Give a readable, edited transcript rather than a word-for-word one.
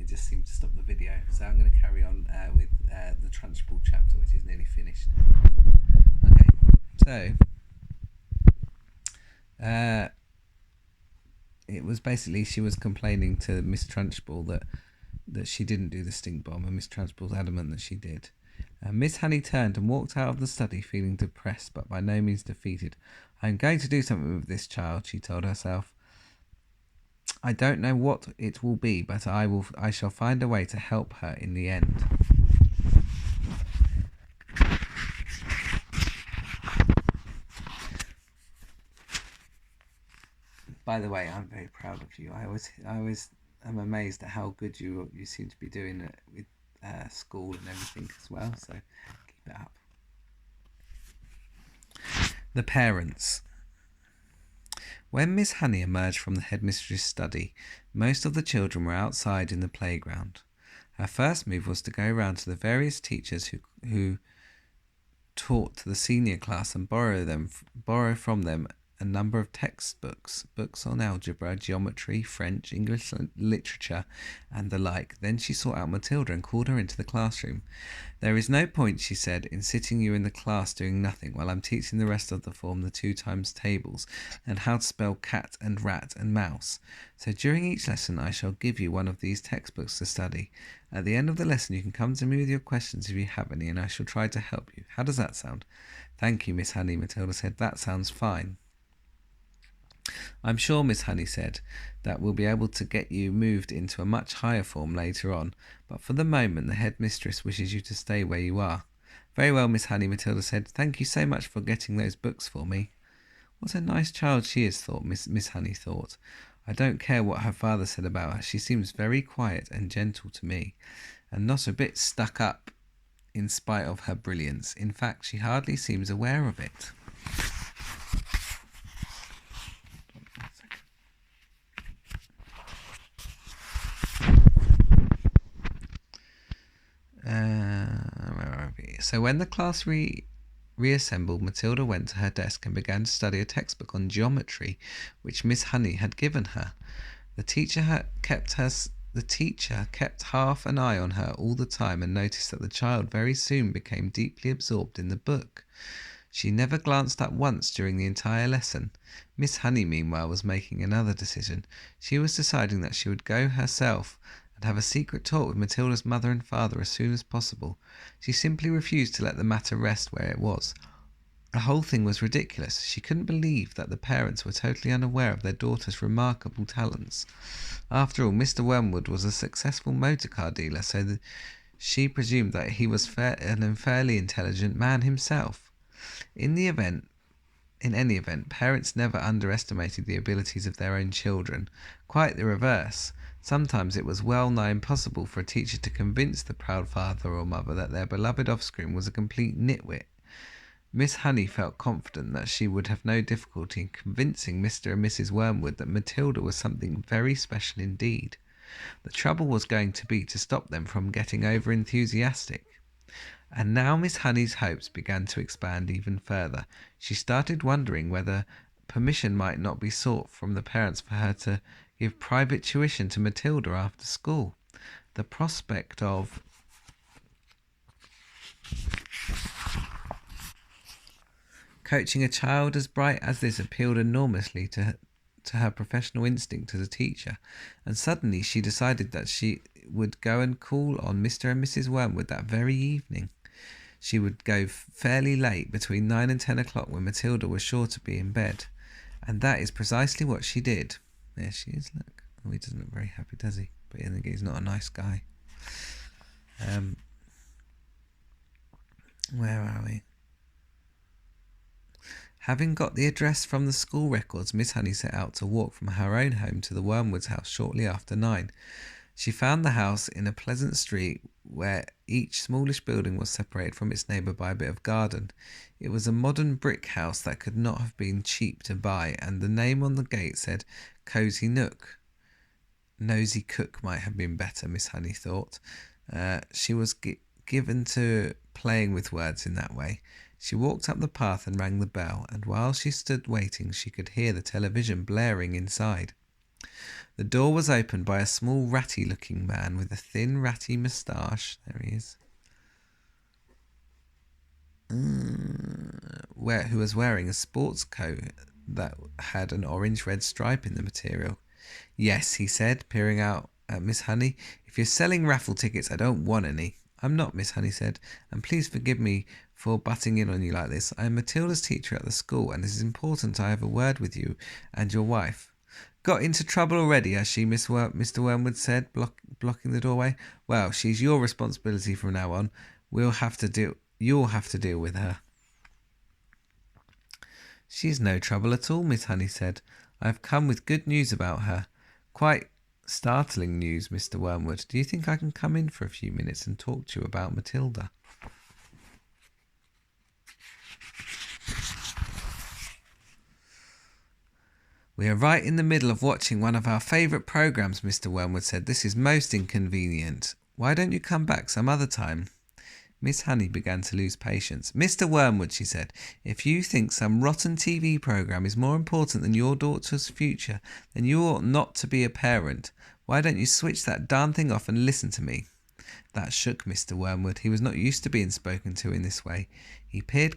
it just seemed to stop the video. So I'm going to carry on with the Trunchbull chapter, which is nearly finished. Okay, so it was basically she was complaining to Miss Trunchbull that she didn't do the stink bomb, and Miss Trunchbull's adamant that she did. Miss Honey turned and walked out of the study feeling depressed but by no means defeated. "I'm going to do something with this child," she told herself. "I don't know what it will be, but I shall find a way to help her in the end." By the way, I'm very proud of you. I always am amazed at how good you seem to be doing with school and everything as well. So keep it up. The parents. When Miss Honey emerged from the headmistress's study, most of the children were outside in the playground. Her first move was to go round to the various teachers who taught the senior class and borrow from them a number of textbooks, books on algebra, geometry, French, English literature, and the like. Then she sought out Matilda and called her into the classroom. "There is no point," she said, "in sitting you in the class doing nothing while I'm teaching the rest of the form the 2 times tables and how to spell cat and rat and mouse. So during each lesson I shall give you one of these textbooks to study. At the end of the lesson you can come to me with your questions if you have any, and I shall try to help you. How does that sound?" "Thank you, Miss Honey," Matilda said. "That sounds fine." "I'm sure," Miss Honey said, "that we'll be able to get you moved into a much higher form later on, but for the moment the headmistress wishes you to stay where you are." "Very well, Miss Honey," Matilda said. "Thank you so much for getting those books for me." "What a nice child she is," thought Miss Honey thought. "I don't care what her father said about her. She seems very quiet and gentle to me, and not a bit stuck up in spite of her brilliance. In fact, she hardly seems aware of it." So when the class reassembled, Matilda went to her desk and began to study a textbook on geometry which Miss Honey had given her. The teacher kept half an eye on her all the time and noticed that the child very soon became deeply absorbed in the book. She never glanced up once during the entire lesson. Miss Honey, meanwhile, was making another decision. She was deciding that she would go herself and have a secret talk with Matilda's mother and father as soon as possible. She simply refused to let the matter rest where it was. The whole thing was ridiculous. She couldn't believe that the parents were totally unaware of their daughter's remarkable talents. After all, Mr. Wormwood was a successful motor car dealer, so she presumed that he was an unfairly intelligent man himself. In any event, parents never underestimated the abilities of their own children. Quite the reverse. Sometimes it was well nigh impossible for a teacher to convince the proud father or mother that their beloved offspring was a complete nitwit. Miss Honey felt confident that she would have no difficulty in convincing Mr. and Mrs. Wormwood that Matilda was something very special indeed. The trouble was going to be to stop them from getting over-enthusiastic. And now Miss Honey's hopes began to expand even further. She started wondering whether permission might not be sought from the parents for her to give private tuition to Matilda after school. The prospect of coaching a child as bright as this appealed enormously to her professional instinct as a teacher, and suddenly she decided that she would go and call on Mr. and Mrs. Wormwood that very evening. She would go fairly late, between 9 and 10 o'clock, when Matilda was sure to be in bed. And that is precisely what she did. There she is, look. Oh, he doesn't look very happy, does he? But I think he's not a nice guy. Where are we? Having got the address from the school records, Miss Honey set out to walk from her own home to the Wormwoods' house shortly after 9. She found the house in a pleasant street where each smallish building was separated from its neighbour by a bit of garden. It was a modern brick house that could not have been cheap to buy, and the name on the gate said Cosy Nook. Nosy Cook might have been better, Miss Honey thought. She was given to playing with words in that way. She walked up the path and rang the bell, and while she stood waiting she could hear the television blaring inside. The door was opened by a small ratty-looking man with a thin ratty moustache. There he is. Who was wearing a sports coat that had an orange-red stripe in the material. "Yes," he said, peering out at Miss Honey. "If you're selling raffle tickets, I don't want any." "I'm not," Miss Honey said, "and please forgive me for butting in on you like this. I am Matilda's teacher at the school, and it is important I have a word with you and your wife." "Got into trouble already, has she?" Mr. Wormwood said, blocking the doorway. "Well, she's your responsibility from now on. You'll have to deal with her." "She's no trouble at all," Miss Honey said. "I have come with good news about her. Quite startling news, Mr. Wormwood. Do you think I can come in for a few minutes and talk to you about Matilda?" "We are right in the middle of watching one of our favourite programmes," Mr. Wormwood said. "This is most inconvenient. Why don't you come back some other time?" Miss Honey began to lose patience. "Mr. Wormwood," she said, "if you think some rotten TV programme is more important than your daughter's future, then you ought not to be a parent. Why don't you switch that darn thing off and listen to me?" That shook Mr. Wormwood. He was not used to being spoken to in this way. He peered